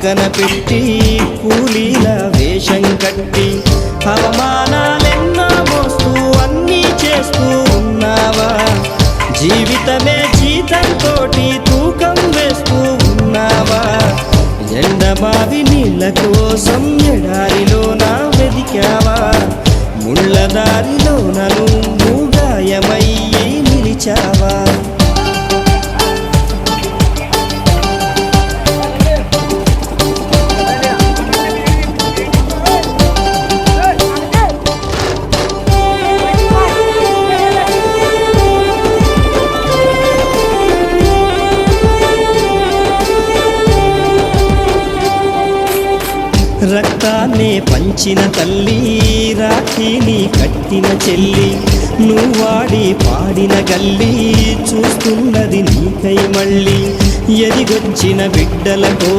పక్కన పెట్టి కూలీల వేషం కట్టి అవమానాలెన్నో మోస్తూ అన్నీ చేస్తూ ఉన్నావా? జీవితమే జీతంతోటి తూకం వేస్తూ ఉన్నావా? ఎండమావి నీళ్ళ కోసం ఎడారిలోన వెదికావా? ముళ్ళదారిలోన నువ్వు గాయమయ్యి నిలిచావా? రక్తాన్నే పంచిన తల్లి, రాఖీని కట్టిన చెల్లి, నువ్వాడి పాడిన గల్లి చూస్తున్నది నీకై మళ్ళీ. ఎదిగొచ్చిన బిడ్డలతో